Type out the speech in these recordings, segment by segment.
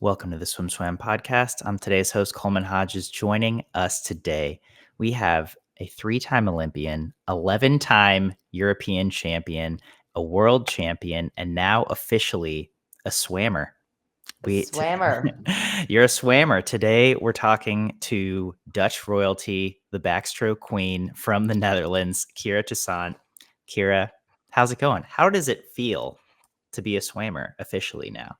Welcome to the Swim Swam podcast. I'm today's host, Coleman Hodges. Joining us today, we have a 3-time Olympian, 11-time European champion, a world champion, and now officially a swammer. The swammer. You're a swammer. Today, we're talking to Dutch royalty, the backstroke queen from the Netherlands, Kira Tousaint. Kira, how's it going? How does it feel to be a swammer officially now?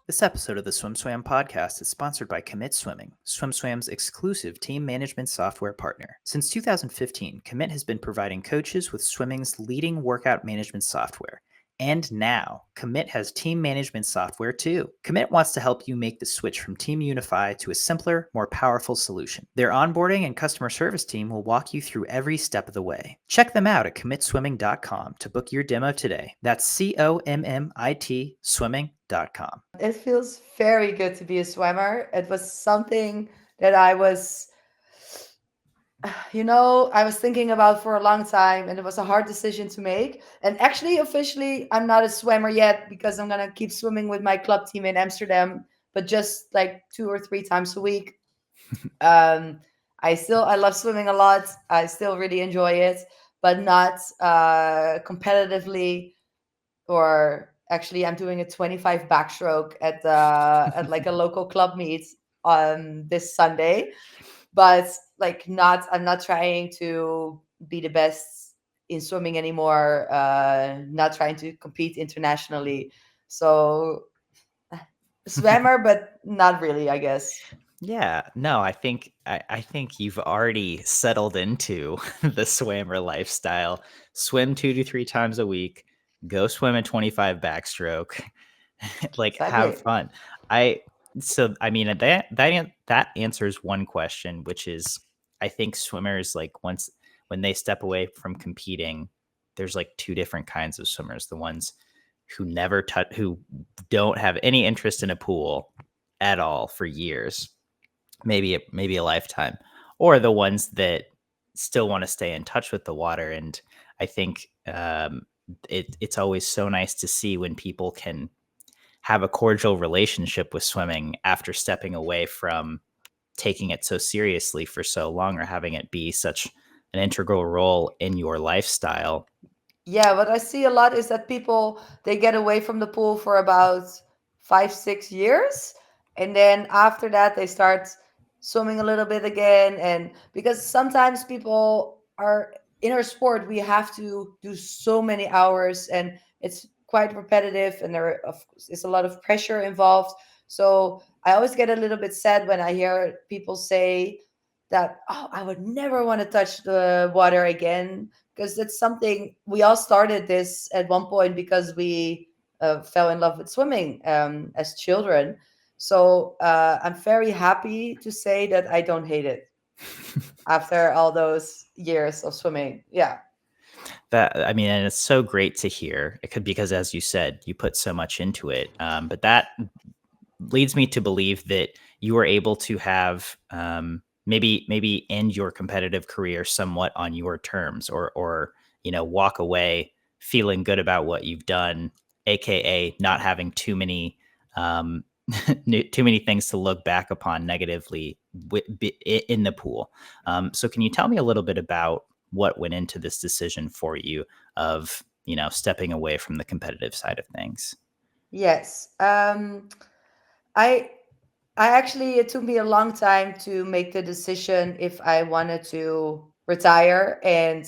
This episode of the Swim Swam podcast is sponsored by Commit Swimming, Swim Swam's exclusive team management software partner. Since 2015, Commit has been providing coaches with swimming's leading workout management software. And now, Commit has team management software too. Commit wants to help you make the switch from Team Unify to a simpler, more powerful solution. Their onboarding and customer service team will walk you through every step of the way. Check them out at commitswimming.com to book your demo today. That's COMMIT swimming.com. It feels very good to be a swimmer. It was something that I was thinking about for a long time, and it was a hard decision to make. And actually, officially, I'm not a swimmer yet because I'm going to keep swimming with my club team in Amsterdam, but just like 2 or 3 times a week. I love swimming a lot. I still really enjoy it, but not competitively. Or actually, I'm doing a 25 backstroke at like a local club meet on this Sunday. But like, not I'm not trying to be the best in swimming anymore. Not trying to compete internationally. So swimmer, but not really, I guess. Yeah, no, I think you've already settled into the swimmer lifestyle. Swim 2 to 3 times a week, go swim a 25 backstroke, like have Exactly. fun. That answers one question, which is I think swimmers like once when they step away from competing, there's like two different kinds of swimmers. The ones who don't have any interest in a pool at all for years, maybe a lifetime, or the ones that still want to stay in touch with the water. And I think it's always so nice to see when people can have a cordial relationship with swimming after stepping away from taking it so seriously for so long, or having it be such an integral role in your lifestyle. Yeah, what I see a lot is that people, they get away from the pool for about 5, 6 years, and then after that they start swimming a little bit again. And because sometimes people are in our sport, we have to do so many hours, and it's quite repetitive, and there of course is a lot of pressure involved. So I always get a little bit sad when I hear people say that, oh, I would never want to touch the water again, because it's something we all started this at one point because we fell in love with swimming as children. So I'm very happy to say that I don't hate it after all those years of swimming. Yeah. And it's so great to hear. It could, because as you said, you put so much into it. But that leads me to believe that you were able to have maybe end your competitive career somewhat on your terms, or walk away feeling good about what you've done, aka not having too many um, too many things to look back upon negatively in the pool. So can you tell me a little bit about what went into this decision for you of stepping away from the competitive side of things? Yes. I I actually, it took me a long time to make the decision if I wanted to retire, and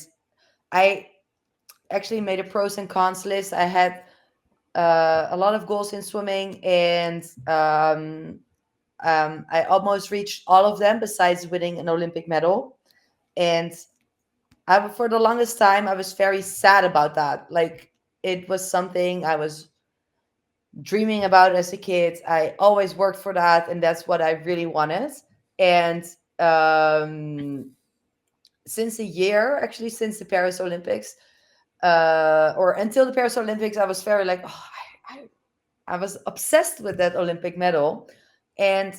I actually made a pros and cons list. I had a lot of goals in swimming, and I almost reached all of them besides winning an Olympic medal. And for the longest time, I was very sad about that. Like, it was something I was dreaming about as a kid. I always worked for that, and that's what I really wanted. And um, since a year, actually, since the Paris Olympics, or until the Paris Olympics, I was very like, oh, I was obsessed with that Olympic medal. And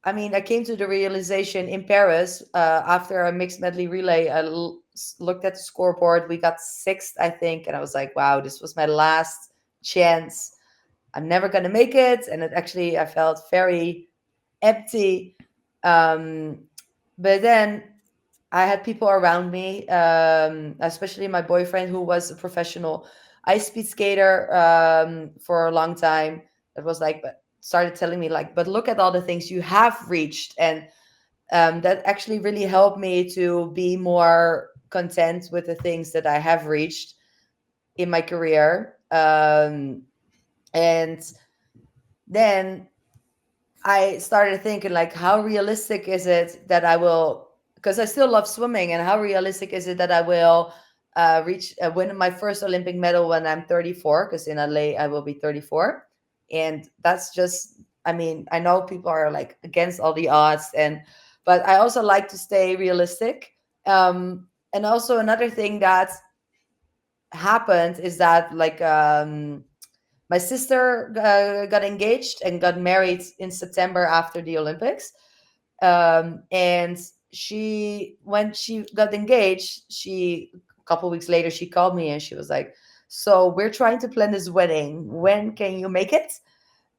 I mean, I came to the realization in Paris after a mixed medley relay. Looked at the scoreboard. We got sixth, I think. And I was like, wow, this was my last chance. I'm never going to make it. And it actually, I felt very empty. Um, but then I had people around me, especially my boyfriend, who was a professional ice speed skater for a long time. That was like, but started telling me like, but look at all the things you have reached, and that actually really helped me to be more content with the things that I have reached in my career. And then I started thinking like, how realistic is it that I will? Because I still love swimming, and how realistic is it that I will reach win my first Olympic medal when I'm 34? Because in LA I will be 34, and that's just. I mean, I know people are like against all the odds, and but I also like to stay realistic. And also another thing that happened is that like my sister got engaged and got married in September after the Olympics. And when she got engaged, a couple weeks later, she called me and she was like, "So we're trying to plan this wedding. When can you make it?"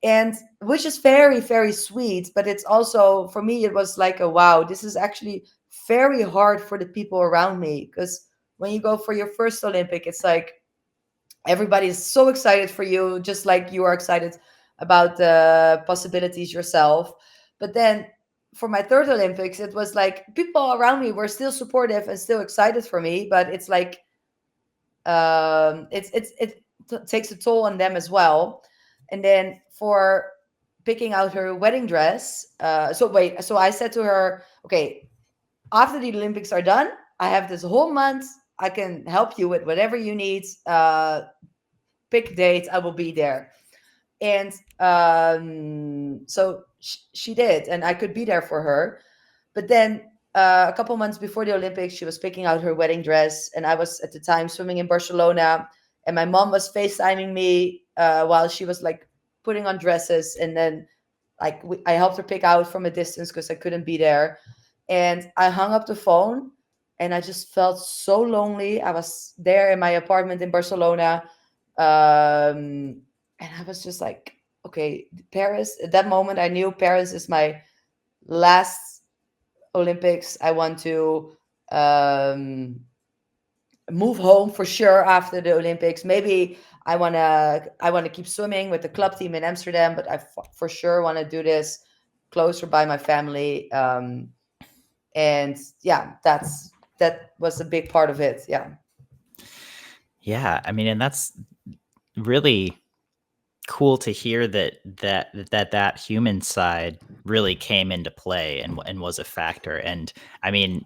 And which is very, very sweet. But it's also, for me, it was like a wow, this is actually very hard for the people around me. Because when you go for your first Olympic, it's like, everybody is so excited for you, just like you are excited about the possibilities yourself. But then for my third Olympics, it was like people around me were still supportive and still excited for me, but it's like takes a toll on them as well. And then for picking out her wedding dress, so I said to her, okay, after the Olympics are done, I have this whole month. I can help you with whatever you need. Pick date, I will be there. And so she did, and I could be there for her. But then a couple months before the Olympics, she was picking out her wedding dress, and I was at the time swimming in Barcelona, and my mom was FaceTiming me while she was like putting on dresses, and then like I helped her pick out from a distance because I couldn't be there. And I hung up the phone, and I just felt so lonely. I was there in my apartment in Barcelona, and I was just like, okay, Paris. At that moment, I knew Paris is my last Olympics. I want to um, move home for sure after the Olympics. Maybe I wanna keep swimming with the club team in Amsterdam, but for sure want to do this closer by my family. And yeah, that was a big part of it. Yeah. Yeah, I mean, and that's really cool to hear that human side really came into play and was a factor. And I mean,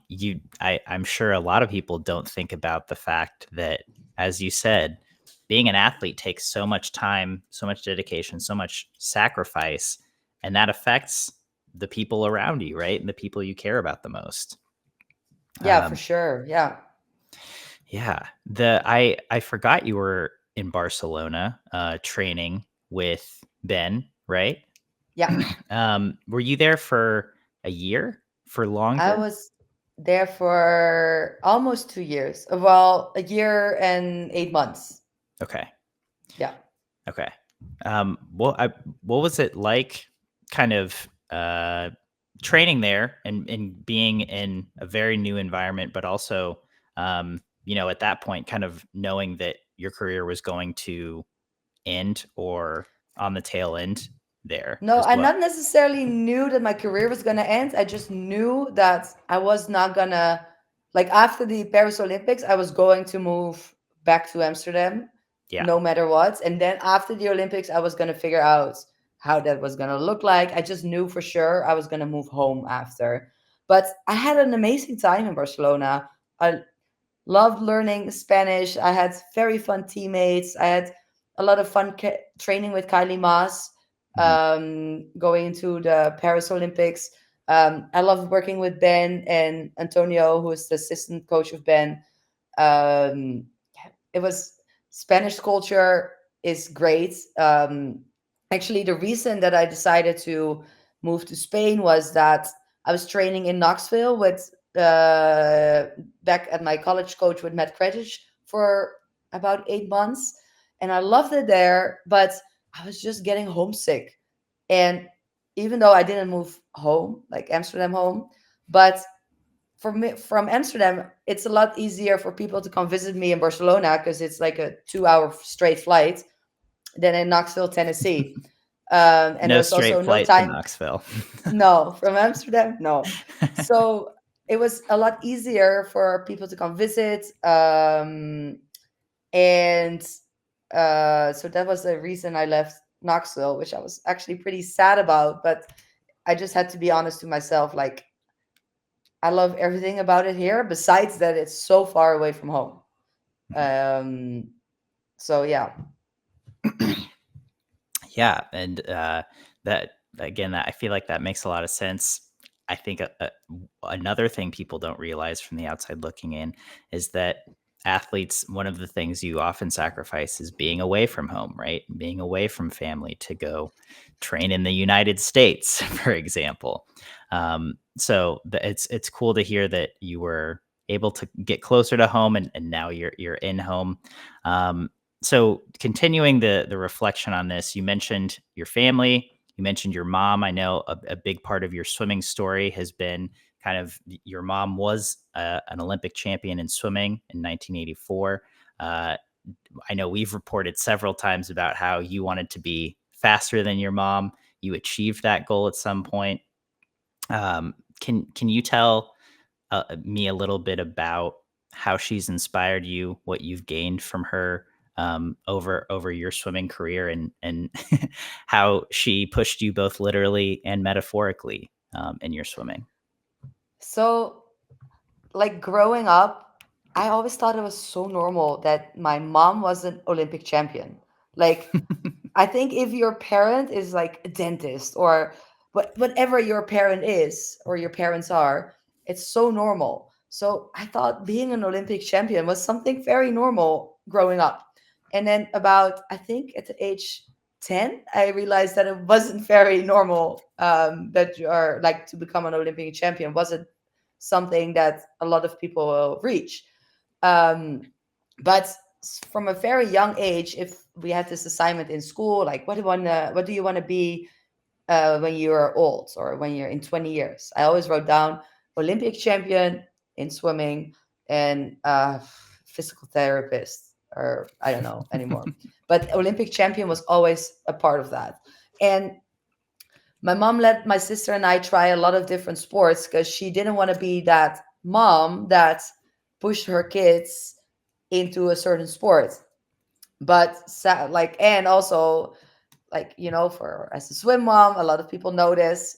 I'm sure a lot of people don't think about the fact that, as you said, being an athlete takes so much time, so much dedication, so much sacrifice, and that affects the people around you, right? And the people you care about the most. Yeah, for Um, sure. Yeah. yeah. I forgot you were in Barcelona training with Ben, right? Yeah. Were you there for a year? For I longer? was there for almost 2 years. Well, a year and 8 months. Okay. Yeah. Okay. Well, what was it like kind of training there and being in a very new environment, but also, at that point, kind of knowing that your career was going to end or on the tail end there No, as I well? not necessarily knew that my career was gonna end. I just knew that I was not gonna, like, after the Paris Olympics, I was going to move back to Amsterdam Yeah. no matter what. And then after the Olympics, I was gonna figure out how that was gonna look like. I just knew for sure I was gonna move home after. But I had an amazing time in Barcelona. I loved learning Spanish. I had very fun teammates. I had a lot of fun training with Kylie Maas, Mhm. going into the Paris Olympics. I loved working with Ben and Antonio, who is the assistant coach of Ben. Um, it was Spanish culture is great. Actually, the reason that I decided to move to Spain was that I was training in Knoxville with back at my college coach with Matt Kretich for about 8 months, and I loved it there. But I was just getting homesick, and even though I didn't move home, like Amsterdam home, but from Amsterdam, it's a lot easier for people to come visit me in Barcelona because it's like a 2 hour straight flight than in Knoxville, Tennessee. And there No was straight also no flight to time. Knoxville. No, from Amsterdam, no. So it was a lot easier for people to come visit. And so that was the reason I left Knoxville, which I was actually pretty sad about. But I just had to be honest to myself, like, I love everything about it here, besides that it's so far away from home. Um, so yeah. Yeah, and that again, that I feel like that makes a lot of sense. I think another thing people don't realize from the outside looking in is that athletes, one of the things you often sacrifice is being away from home, right? Being away from family to go train in the United States, for example. So it's cool to hear that you were able to get closer to home, and now you're in home. Um, so continuing the reflection on this, you mentioned your family, you mentioned your mom. I know a big part of your swimming story has been kind of your mom was an Olympic champion in swimming in 1984. Uh, I know we've reported several times about how you wanted to be faster than your mom. You achieved that goal at some point. Um, can you tell me a little bit about how she's inspired you, what you've gained from her over your swimming career, and how she pushed you both literally and metaphorically in your swimming? So, like growing up, I always thought it was so normal that my mom was an Olympic champion. Like, I think if your parent is like a dentist or whatever your parent is or your parents are, it's so normal. So I thought being an Olympic champion was something very normal growing up. And then about, I think at the age 10, I realized that it wasn't very normal, that you are like to become an Olympic champion wasn't something that a lot of people will reach. Um, but from a very young age, if we had this assignment in school, like what do you want to be when you're old or when you're in 20 years? I always wrote down Olympic champion in swimming and physical therapist, or I don't know anymore. But Olympic champion was always a part of that. And my mom let my sister and I try a lot of different sports because she didn't want to be that mom that pushed her kids into a certain sport. But like, and also, like, for as a swim mom, a lot of people notice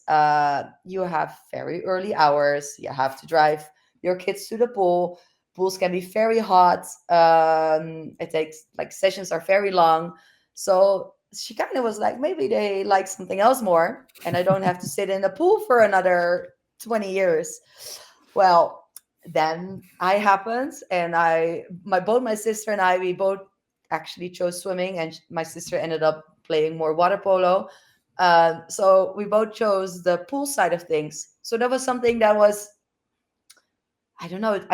you have very early hours. You have to drive your kids to the pool. Pools can be very hot. It takes, like, sessions are very long. So she kind of was like, maybe they like something else more, and I don't have to sit in the pool for another 20 years. Well, then I happened, and both my sister and I, we both actually chose swimming, and my sister ended up playing more water polo. So we both chose the pool side of things. So that was something that was, I don't know.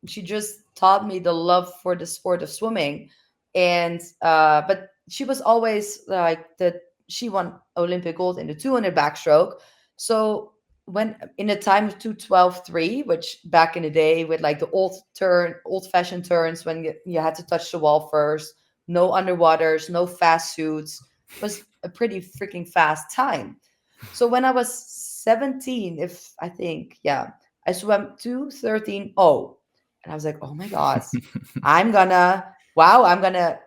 She just taught me the love for the sport of swimming, and but she was always like that. She won Olympic gold in the 200 backstroke. So when in the time of 2:12.3, which back in the day with like the old fashioned turns when you had to touch the wall first, no underwaters, no fast suits, was a pretty freaking fast time. So when I was 17, if I think, yeah, I swam 2:13.0. And I was like, oh my God, I'm gonna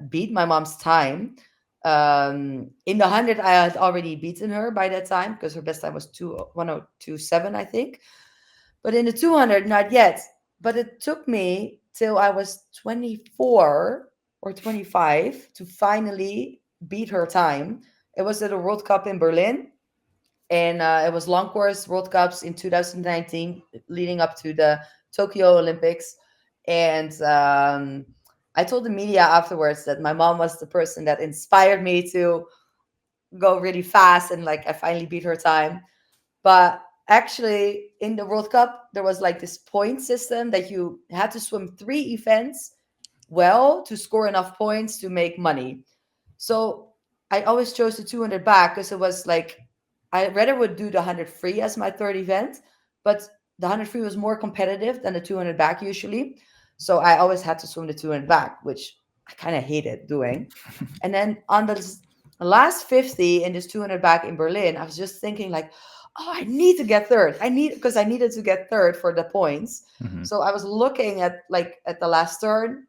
beat my mom's time. In the 100, I had already beaten her by that time because her best time was 1027, I think. But in the 200, not yet. But it took me till I was 24 or 25 to finally beat her time. It was at a World Cup in Berlin, and it was long course World Cups in 2019, leading up to the Tokyo Olympics. And I told the media afterwards that my mom was the person that inspired me to go really fast, and like I finally beat her time. But actually, in the World Cup, there was like this point system that you had to swim 3 events well to score enough points to make money. So I always chose the 200 back because it was like I rather would do the 100 free as my third event, but the 100 free was more competitive than the 200 back usually. So I always had to swim the 200 back, which I kind of hated doing. And then on the last 50 in this 200 back in Berlin, I was just thinking like, oh, I need to get third. Because I needed to get third for the points. Mhm. So I was looking at the last turn.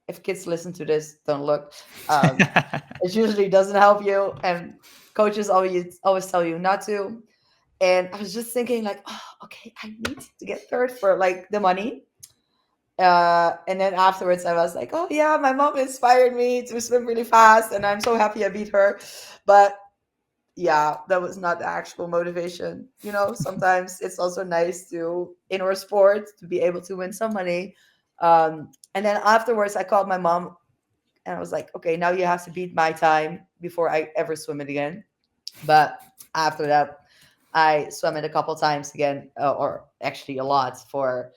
If kids listen to this, don't look. It usually doesn't help you, and coaches always tell you not to. And I was just thinking like, oh, okay, I need to get third for like the money. And then afterwards, I was like, oh yeah, my mom inspired me to swim really fast, and I'm so happy I beat her. But yeah, that was not the actual motivation. Sometimes it's also nice to, in our sport, to be able to win some money. And then afterwards, I called my mom and I was like, okay, now you have to beat my time before I ever swim it again. But after that, I swam it a couple times again, or actually a lot for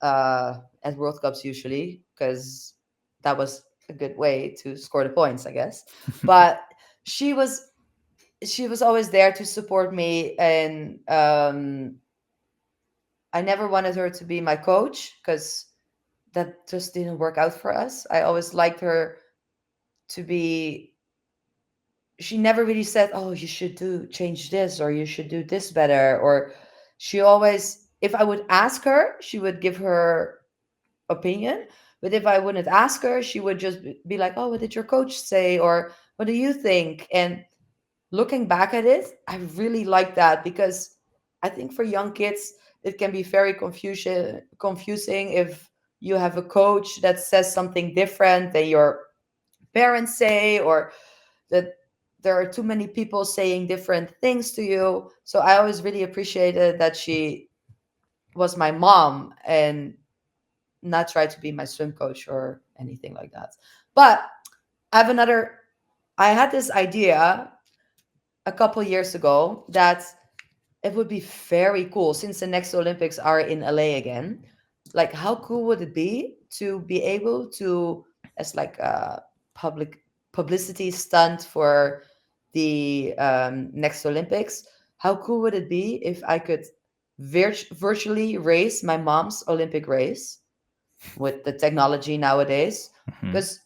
at World Cups usually, because that was a good way to score the points, I guess. But she was she was always there to support me, and I never wanted her to be my coach because that just didn't work out for us. I always liked her to be. She never really said, "Oh, you should do change this or you should do this better." Or she always, if I would ask her, she would give her opinion. But if I wouldn't ask her, she would just be like, "Oh, what did your coach say?" Or "What do you think?" And looking back at it, I really like that because I think for young kids, it can be very confusing if you have a coach that says something different than your parents say, or that there are too many people saying different things to you. So I always really appreciated that she was my mom and not try to be my swim coach or anything like that. But I have another, I had this idea a couple years ago that it would be very cool since the next Olympics are in LA again. Like, how cool would it be to be able to, as like a publicity stunt for the next Olympics? How cool would it be if I could virtually race my mom's Olympic race with the technology nowadays? Mhm. Because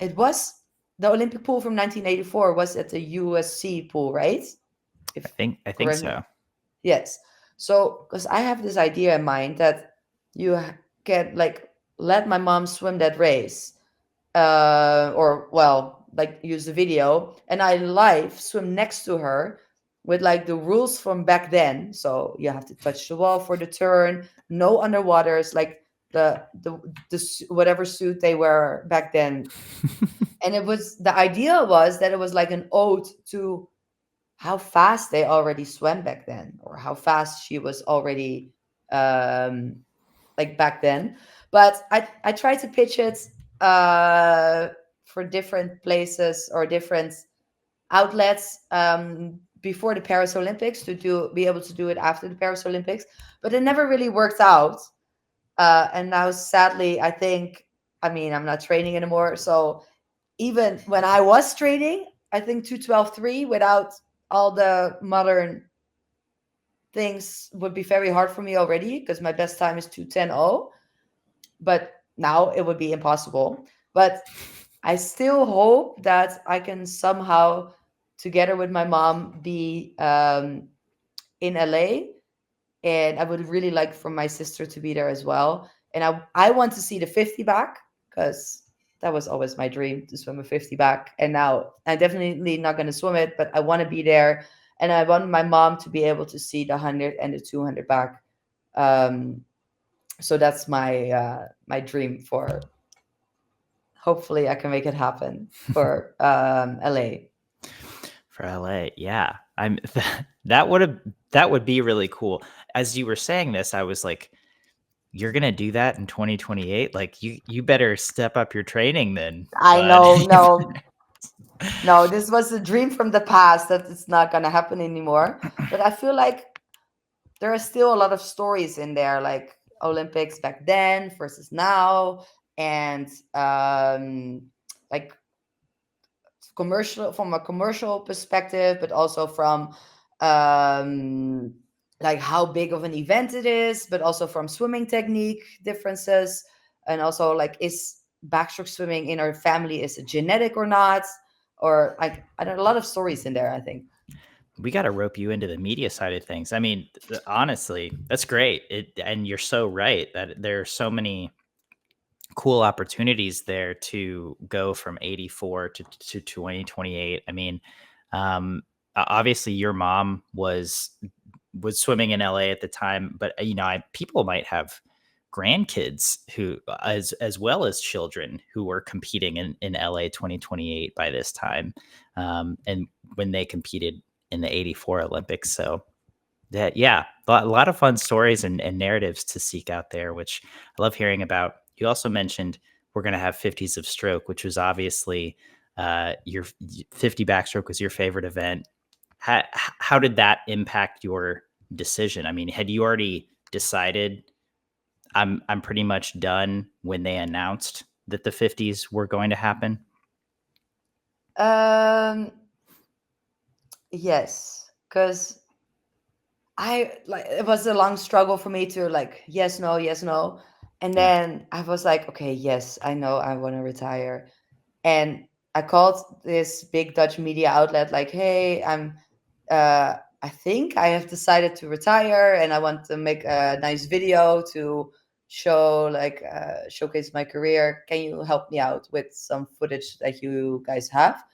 it was the Olympic pool from 1984 was at the USC pool, right? I If think I think correct me. so. Yes. So, because I have this idea in mind that you can like let my mom swim that race, or well, like use the video, and I live swim next to her with like the rules from back then. So you have to touch the wall for the turn, no underwaters, like whatever suit they wear back then. And the idea was that it was like an ode to how fast they already swam back then, or how fast she was already um like back then. But I tried to pitch it uh for different places or different outlets before the Paris Olympics to be able to do it after the Paris Olympics, but it never really worked out. And now sadly, I think, I mean, I'm not training anymore, so even when I was training, I think 2:12.3 without all the modern things would be very hard for me already because my best time is 2:10.0. But now it would be impossible. But I still hope that I can somehow, together with my mom, be in LA. And I would really like for my sister to be there as well. And I want to see the 50 back because that was always my dream to swim a 50 back. And now I'm definitely not going to swim it, but I want to be there. And I want my mom to be able to see the 100 and the 200 back. Um, so that's my dream for, hopefully I can make it happen for LA. For LA, yeah. That would be really cool. As you were saying this, I was like, you're gonna do that in 2028. Like you better step up your training then, I bud. know, no, no, this was a dream from the past that it's not gonna happen anymore. But I feel like there are still a lot of stories in there, like Olympics back then versus now, and like commercial from a commercial perspective, but also from um, like how big of an event it is, but also from swimming technique differences, and also like is backstroke swimming in our family is it genetic or not, or like I don't a lot of stories in there. I think. We got to rope you into the media side of things. I mean, honestly, that's great. And you're so right that there are so many cool opportunities there to go from 84 to 2028. I mean, obviously your mom was swimming in LA at the time, but people might have grandkids who as well as children who were competing in LA 2028 by this time. And when they competed in the 84 Olympics. So that, yeah, a lot of fun stories and narratives to seek out there, which I love hearing about. You also mentioned we're going to have 50s of stroke, which was obviously your 50 backstroke was your favorite event. How did that impact your decision? I mean, had you already decided I'm pretty much done when they announced that the 50s were going to happen? Um, yes, because I like it was a long struggle for me to like yes, no, yes, no. And Yeah. then I was like, okay, yes, I know I want to retire. And I called this big Dutch media outlet like, hey, I think I have decided to retire and I want to make a nice video to show like showcase my career. Can you help me out with some footage that you guys have?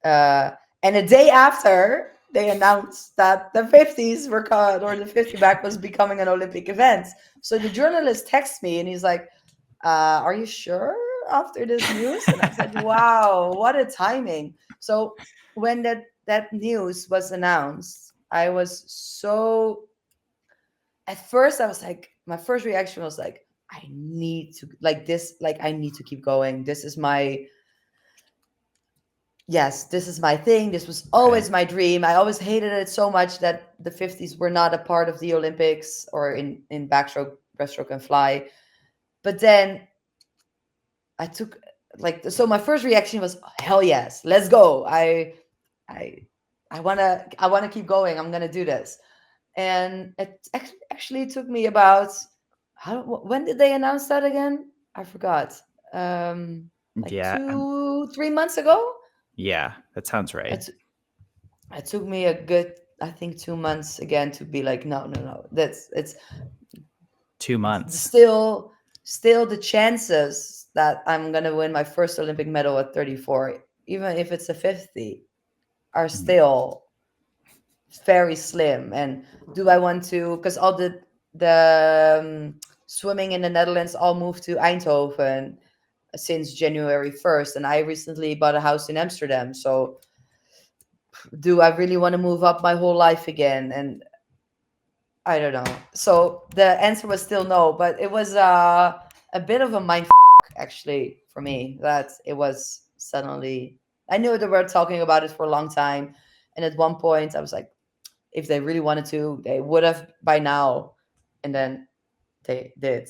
Uh, and a day after they announced that the 50s were called, or the 50 back was becoming an Olympic event. So the journalist texts me and he's like, are you sure after this news? And I was like, wow, what a timing. So when that news was announced, I was so at first I was like, my first reaction was like, I need to like this, like I need to keep going. This is my yes, this is my thing. This was Right. always my dream. I always hated it so much that the 50s were not a part of the Olympics or in backstroke, breaststroke, and fly. But then I took like so my first reaction was hell yes, let's go. I I wanna keep going. I'm gonna do this. And it actually took me about when did they announce that again? I forgot. Like Yeah. 2 3 months ago. Yeah. That sounds right. It it took me a good I think 2 months again to be like no no no that's it's 2 months. still the chances that I'm gonna win my first Olympic medal at 34, even if it's a 50, are Mm. still very slim. And do I want to? Because all the swimming in the Netherlands all moved to Eindhoven since January 1st, and I recently bought a house in Amsterdam. So do I really want to move up my whole life again? And I don't know. So the answer was still no, but it was a bit of a mind actually for me that it was suddenly. I knew they were talking about it for a long time, and at one point I was like, if they really wanted to, they would have by now, and then they did.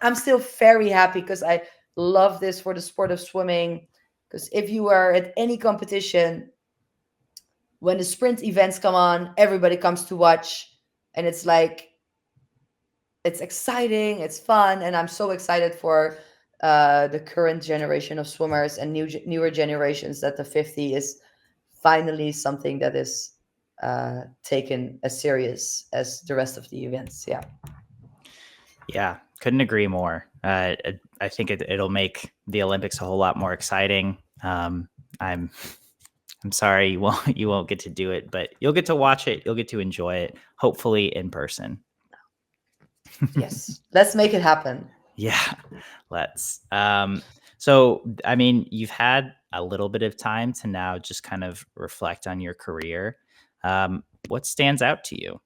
I'm still very happy because I love this for the sport of swimming. Because if you are at any competition, when the sprint events come on, everybody comes to watch, and it's like it's exciting, it's fun, and I'm so excited for the current generation of swimmers and newer generations that the 50 is finally something that is taken as serious as the rest of the events. Yeah. Yeah, couldn't agree more. I think it'll make the Olympics a whole lot more exciting. I'm I'm sorry you won't get to do it, but you'll get to watch it. You'll get to enjoy it, hopefully in person. Yes. Let's make it happen. Yeah, let's. So I mean, you've had a little bit of time to now just kind of reflect on your career. What stands out to you?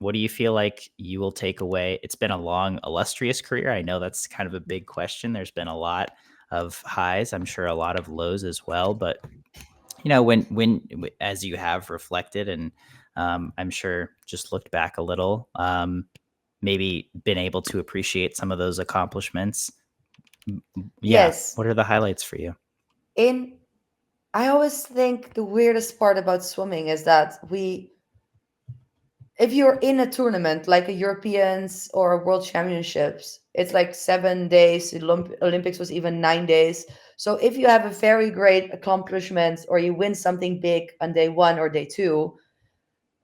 what do you feel like you will take away? It's been a long, illustrious career. I know that's kind of a big question. There's been a lot of highs, I'm sure a lot of lows as well. But as you have reflected and I'm sure just looked back a little, maybe been able to appreciate some of those accomplishments. Yeah. Yes. What are the highlights for you? In I always think the weirdest part about swimming is that if you're in a tournament like a Europeans or World Championships, it's like 7 days. Olympics was even 9 days. So if you have a very great accomplishment or you win something big on day one or day two,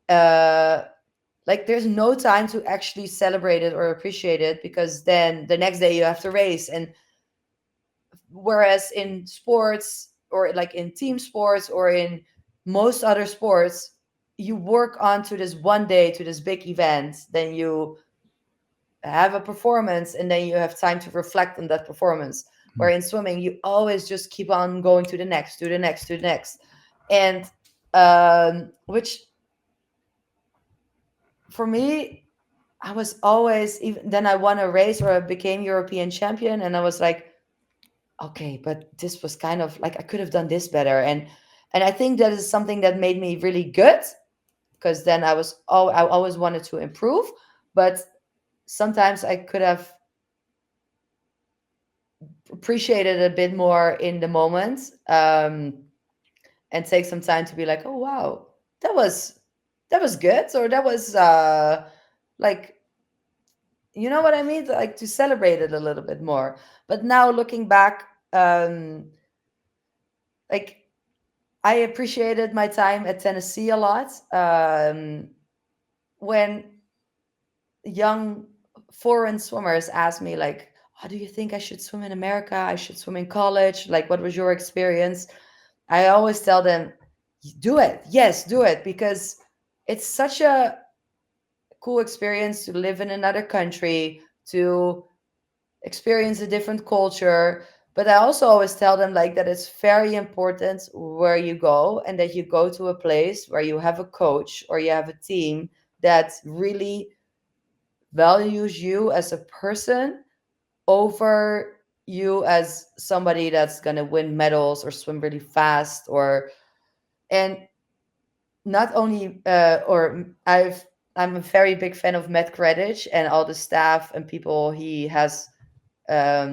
uh, like there's no time to actually celebrate it or appreciate it, because then the next day you have to race. And whereas in sports, or like in team sports or in most other sports, you work on to this one day, to this big event, then you have a performance, and then you have time to reflect on that performance. Where Mhm. in swimming you always just keep on going to the next, to the next, to the next. And which for me, I was always, even then I won a race or I became European champion, and I was like, okay, but this was kind of like I could have done this better. And I think that is something that made me really good, because then I always wanted to improve. But sometimes I could have appreciated a bit more in the moment, and take some time to be like, oh wow, that was that was good, or that was like, you know what I mean, like to celebrate it a little bit more. But now looking back, like I appreciated my time at Tennessee a lot. When young foreign swimmers ask me like, "Oh, do you think I should swim in America? I should swim in college? Like, what was your experience?" I always tell them, "Do it. Yes, do it, because it's such a cool experience to live in another country, to experience a different culture." But I also always tell them like that it's very important where you go, and that you go to a place where you have a coach or you have a team that really values you as a person over you as somebody that's going to win medals or swim really fast. Or and not only or I'm a very big fan of Matt Kredich and all the staff and people he has, how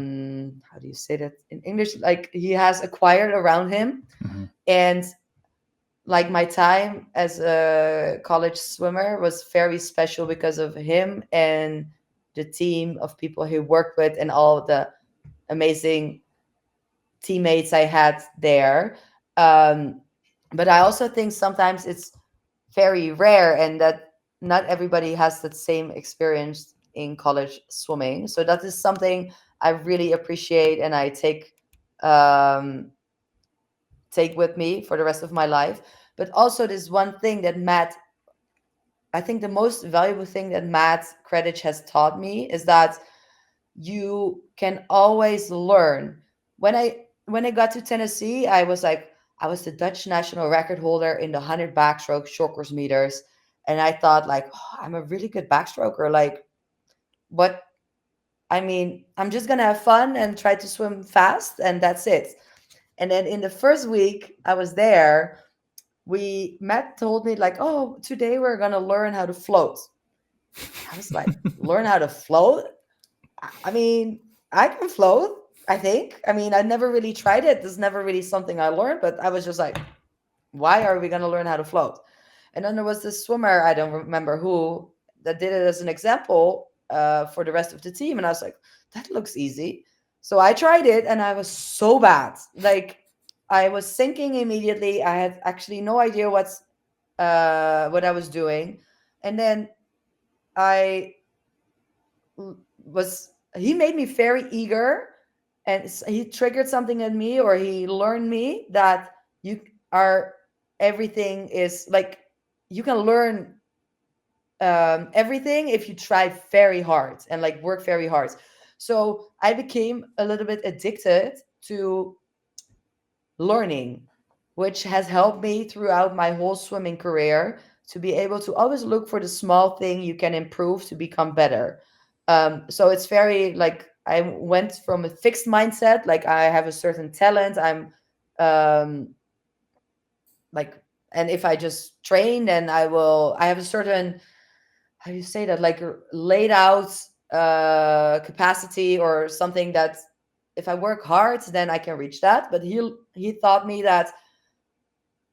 do you say that in English, like he has acquired around him. Mhm. And like my time as a college swimmer was very special because of him and the team of people he worked with and all the amazing teammates I had there. um, but I also think sometimes it's very rare, and that not everybody has that same experience in college swimming. So that is something I really appreciate, and I um, take with me for the rest of my life. But also, this one thing that I think the most valuable thing that Matt Kredich has taught me is that you can always learn. When I got to Tennessee, I was the Dutch national record holder in the 100 backstroke short course meters, and I thought like, oh, I'm a really good backstroker. Like, what? I mean, I'm just gonna have fun and try to swim fast, and that's it. And then in the first week I was there, we Matt told me like, oh, today we're gonna learn how to float. I was like, learn how to float? I mean, I can float, I think. I mean, I never really tried it. This is never really something I learned, but I was just like, why are we going to learn how to float? And then there was this swimmer, I don't remember who, that did it as an example for the rest of the team. And I was like, that looks easy. So I tried it and I was so bad. Like, I was sinking immediately. I had actually no idea what I was doing. And then I was he made me very eager, and he triggered something in me, or he learned me that you are everything is like you can learn everything if you try very hard and like work very hard. So I became a little bit addicted to learning, which has helped me throughout my whole swimming career to be able to always look for the small thing you can improve to become better. So it's very like I went from a fixed mindset, like I have a certain talent, I'm um, like, and if I just train, then I have a certain, how do you say that, like laid out capacity or something that if I work hard, then I can reach that. But he taught me that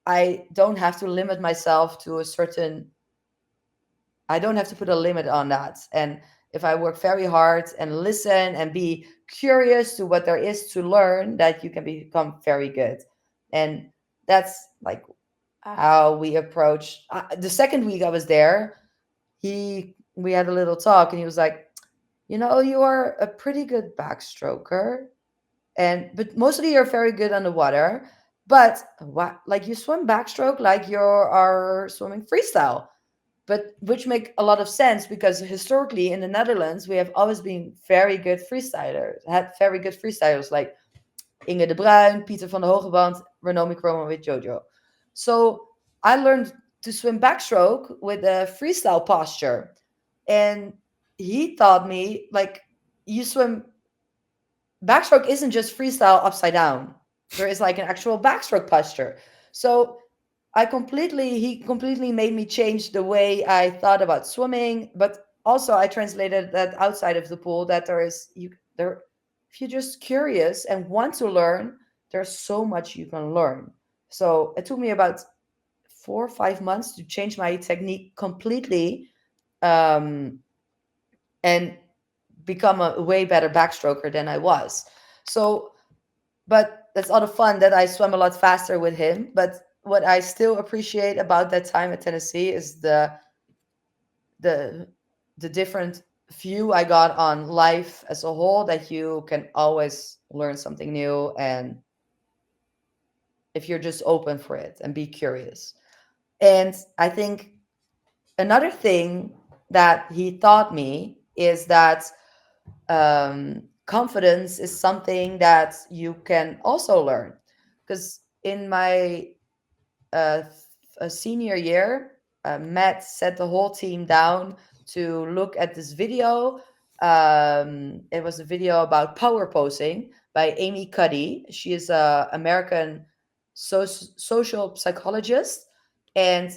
I don't have to limit myself to a certain, I don't have to put a limit on that. And if I work very hard and listen and be curious to what there is to learn, that you can become very good. And that's like how we approach the second week I was there. He We had a little talk and he was like, you are a pretty good backstroker, and but mostly you're very good on the water. But what, like you swim backstroke like you are swimming freestyle, but which make a lot of sense because historically in the Netherlands we have always been very good freestylers, had very good freestylers like Inge de Bruin, Pieter van de Hogeband, Renomi Chroma with Jojo. So I learned to swim backstroke with a freestyle posture, and he taught me like you swim backstroke isn't just freestyle upside down. There is like an actual backstroke posture. So he completely made me change the way I thought about swimming, but also I translated that outside of the pool that there if you're just curious and want to learn, there's so much you can learn. So it took me about 4 or 5 months to change my technique completely, um, and become a way better backstroker than I was. So, but that's all the fun that I swam a lot faster with him. But what I still appreciate about that time at Tennessee is the the different view I got on life as a whole, that you can always learn something new, and if you're just open for it and be curious. And I think another thing that he taught me is that confidence is something that you can also learn. Because in my uh, senior year, Matt set the whole team down to look at this video. It was a video about power posing by Amy Cuddy. She is a American social psychologist, and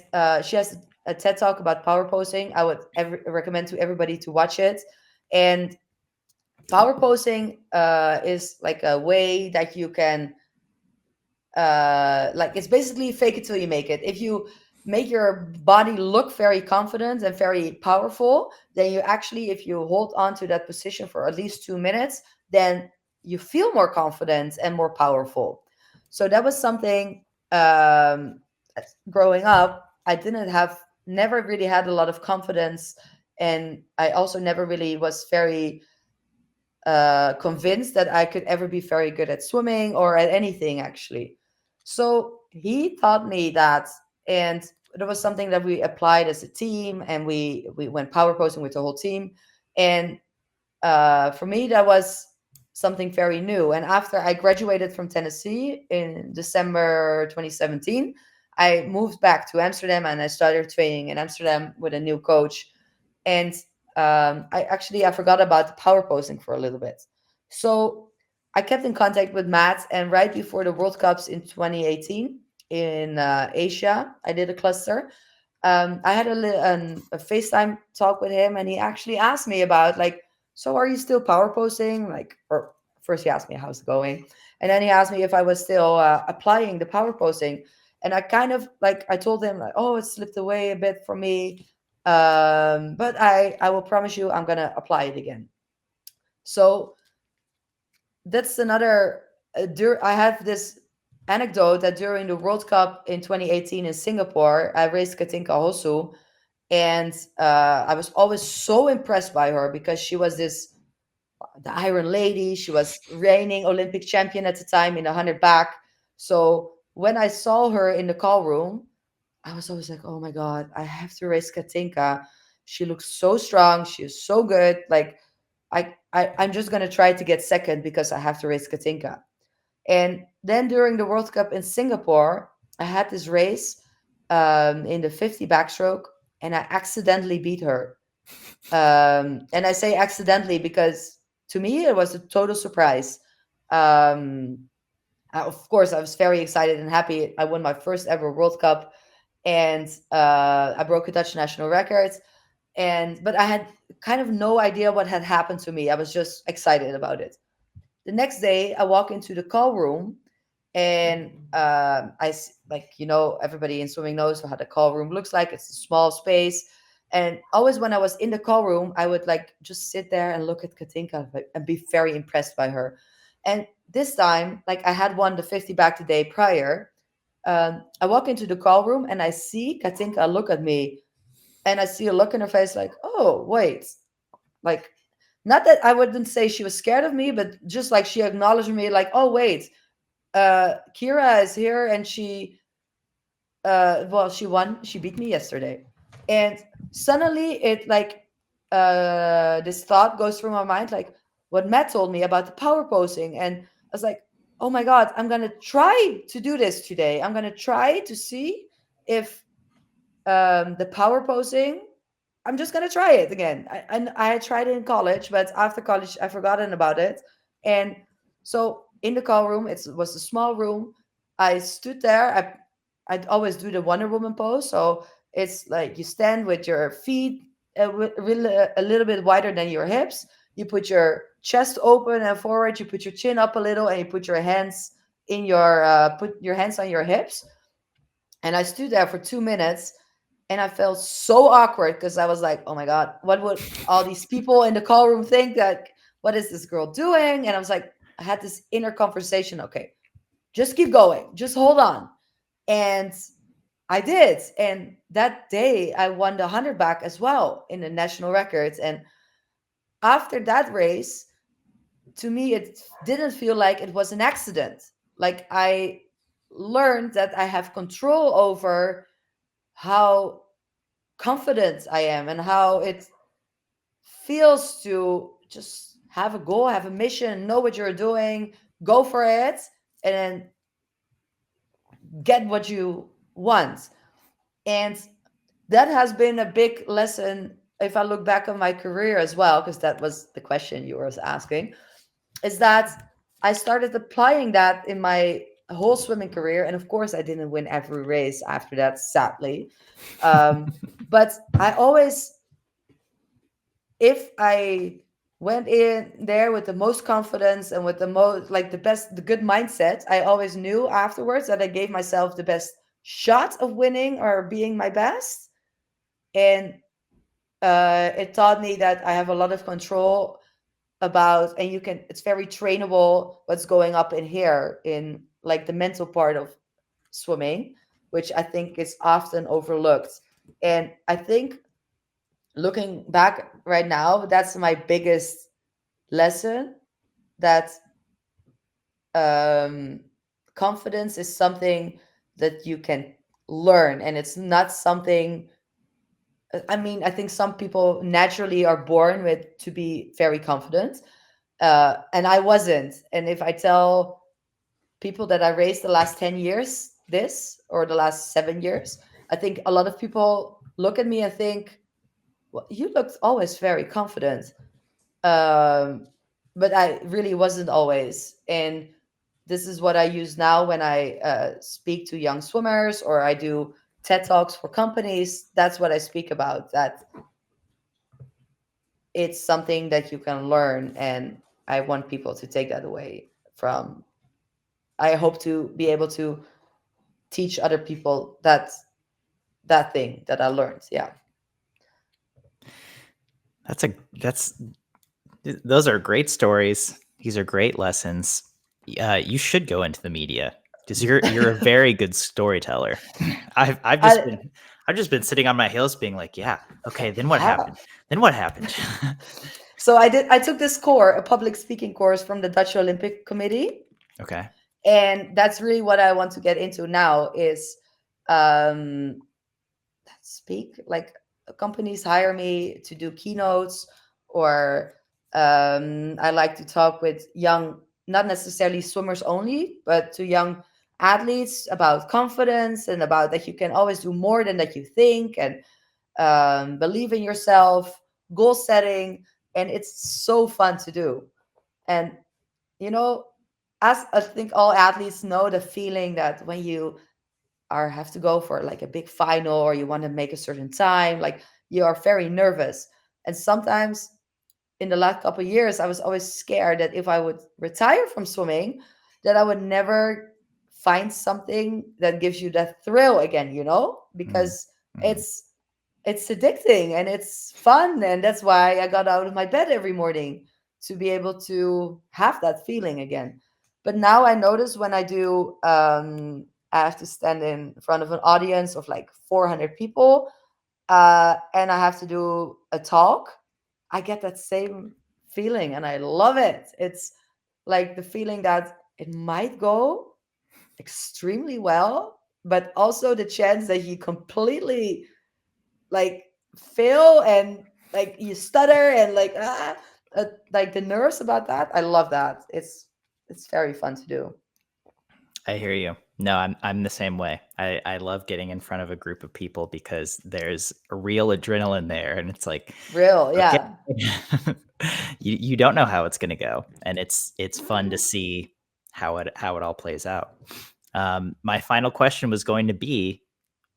she has a TED talk about power posing. I would recommend to everybody to watch it. And power posing is like a way that you can like it's basically fake it till you make it. If you make your body look very confident and very powerful, then you actually, if you hold on to that position for at least 2 minutes, then you feel more confident and more powerful. So that was something, um growing up I didn't have, never really had a lot of confidence, and I also never really was very convinced that I could ever be very good at swimming or at anything, actually. So he taught me that, and that was something that we applied as a team, and we went power posing with the whole team. And for me, that was something very new. And after I graduated from Tennessee in December 2017, I moved back to Amsterdam and I started training in Amsterdam with a new coach. And I forgot about the power posing for a little bit. So I kept in contact with Matt, and right before the World Cups in 2018 in Asia, I did a cluster. I had a FaceTime talk with him, and he actually asked me about like, so are you still power posting? Like, or first he asked me how's it going, and then he asked me if I was still applying the power posting, and I kind of like I told him like, oh, it slipped away a bit for me, but I will promise you I'm gonna apply it again. So that's another. I have this anecdote that during the World Cup in 2018 in Singapore, I raced Katinka Hosu, and I was always so impressed by her because she was the Iron Lady. She was reigning Olympic champion at the time in the 100 back. So when I saw her in the call room, I was always like, oh my God, I have to race Katinka. She looks so strong. She is so good. Like, I'm just going to try to get second because I have to race Katinka. And then during the World Cup in Singapore, I had this race. in the 50 backstroke, and I accidentally beat her. And I say accidentally because to me it was a total surprise. Um, of course, I was very excited and happy. I won my first ever World Cup, and I broke a Dutch national record. And but I had kind of no idea what had happened to me. I was just excited about it. The next day, I walk into the call room, and like everybody in swimming knows how the call room looks like. It's a small space, and always when I was in the call room, I would like just sit there and look at Katinka and be very impressed by her. And this time, like I had won the 50 back the day prior. I walk into the call room and I see Katinka look at me, and I see a look in her face like, oh wait, like, not that I wouldn't say she was scared of me, but just like she acknowledged me, like, oh wait, Kira is here, and well, she won. She beat me yesterday, and suddenly it like this thought goes through my mind, like what Matt told me about the power posing, and I was like, oh my god, I'm gonna try to do this today. I'm gonna try to see if the power posing. I'm just gonna try it again. I had tried it in college, but after college, I forgotten about it. And so in the call room, it was a small room. I stood there. I'd always do the Wonder Woman pose. So it's like you stand with your feet a little bit wider than your hips. You put your chest open and forward. You put your chin up a little, and you put your hands in your put your hands on your hips. And I stood there for 2 minutes, and I felt so awkward because I was like, oh my God, what would all these people in the call room think? That what is this girl doing? And I was like, I had this inner conversation. Okay, just keep going, just hold on. And I did. And that day I won the 100 back as well in the national records. And after that race, to me, it didn't feel like it was an accident. Like I learned that I have control over how confident I am and how it feels to just have a goal, have a mission, know what you're doing, go for it, and then get what you want. And that has been a big lesson if I look back on my career as well, because that was the question you were asking, is that I started applying that in my whole swimming career. And of course, I didn't win every race after that, sadly. Um, but I always, if I went in there with the most confidence and with the most, like the best, the good mindset, I always knew afterwards that I gave myself the best shot of winning or being my best. And it taught me that I have a lot of control about, and you can, it's very trainable what's going up in here in like the mental part of swimming, which I think is often overlooked. And I think looking back right now, that's my biggest lesson, that um, confidence is something that you can learn, and it's not something. I mean, I think some people naturally are born with to be very confident, and I wasn't. And if I tell people that I raised the last 10 years, this or the last 7 years, I think a lot of people look at me and think, well, you looked always very confident. um, but I really wasn't always. And this is what I use now when I speak to young swimmers or I do TED Talks for companies. That's what I speak about, that it's something that you can learn. And I want people to take that away from. I hope to be able to teach other people that thing that I learned. Yeah. That's those are great stories. These are great lessons. You should go into the media because you're a very good storyteller. I've just I, been sitting on my heels, being like, yeah, okay, then what yeah. happened? Then what happened? So I took this course, a public speaking course from the Dutch Olympic Committee, Okay. and that's really what I want to get into now is um speak, like companies hire me to do keynotes, or I like to talk with young, not necessarily swimmers only, but to young athletes about confidence and about that you can always do more than that you think, and believe in yourself, goal setting, and it's so fun to do. And you know, as I think all athletes know the feeling that when you are have to go for like a big final or you want to make a certain time, like you are very nervous. And sometimes in the last couple of years, I was always scared that if I would retire from swimming, that I would never find something that gives you that thrill again, Mm, because mhm. it's addicting and it's fun, and that's why I got out of my bed every morning to be able to have that feeling again. But now I notice when I do I have to stand in front of an audience of like 400 people, and I have to do a talk, I get that same feeling and I love it. It's like the feeling that it might go extremely well, but also the chance that you completely like fail and like you stutter and like the nerves about that. I love that. It's very fun to do. I hear you. No, I'm the same way. I love getting in front of a group of people because there's a real adrenaline there, and it's like, Real, okay, yeah. you don't know how it's gonna go, and it's fun to see how it all plays out. My final question was going to be,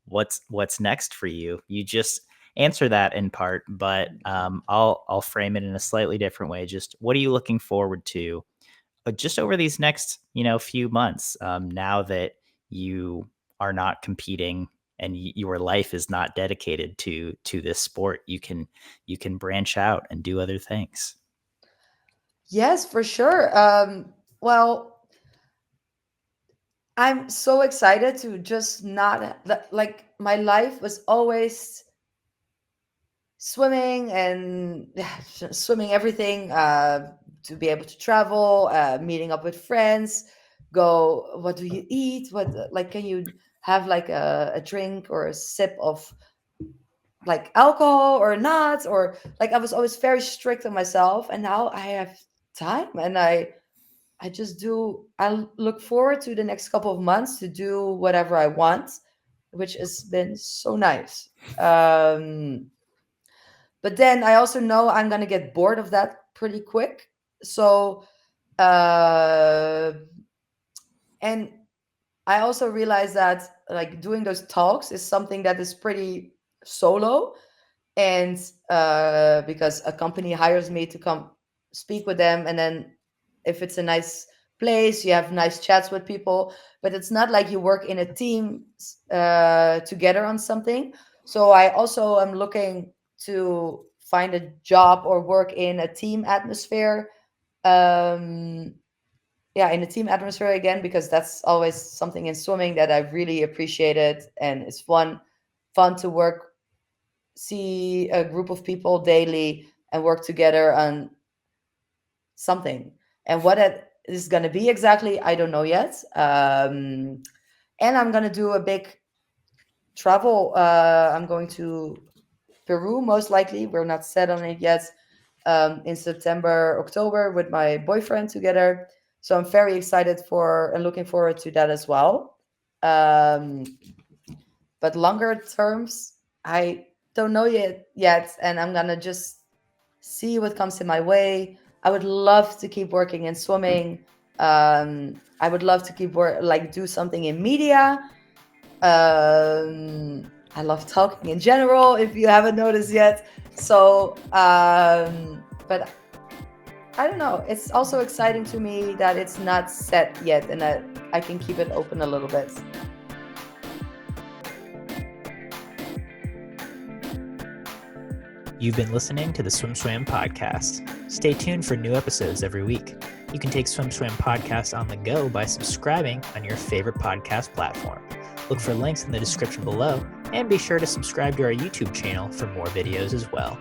what's next for you? You just answer that in part, but I'll frame it in a slightly different way. Just what are you looking forward to just over these next, few months, now that you are not competing and your life is not dedicated to this sport, you can branch out and do other things. Yes, for sure. Well, I'm so excited to just not like my life was always swimming and swimming everything, to be able to travel, meeting up with friends, go, what do you eat, what like can you have like a drink or a sip of like alcohol or not, or like I was always very strict on myself, and now I have time, and I look forward to the next couple of months to do whatever I want, which has been so nice. But then I also know I'm going to get bored of that pretty quick. So, uh, and I also realize that like doing those talks is something that is pretty solo. And because a company hires me to come speak with them, and then if it's a nice place, you have nice chats with people, but it's not like you work in a team together on something. So I also am looking to find a job or work in a team atmosphere. um yeah, in a team atmosphere again, because that's always something in swimming that I really appreciated, and it's fun to work, see a group of people daily and work together on something. And what it is going to be exactly, I don't know yet. And I'm going to do a big travel. I'm going to Peru, most likely. We're not set on it yet. In September, October, with my boyfriend together. So I'm very excited for and looking forward to that as well. Um, but longer terms, I don't know yet, and I'm gonna just see what comes in my way. I would love to keep working in swimming. I would love to keep like do something in media. I love talking in general, if you haven't noticed yet. So, but I don't know. It's also exciting to me that it's not set yet and that I can keep it open a little bit. You've been listening to the Swim Swam podcast. Stay tuned for new episodes every week. You can take Swim Swam podcast on the go by subscribing on your favorite podcast platform. Look for links in the description below, and be sure to subscribe to our YouTube channel for more videos as well.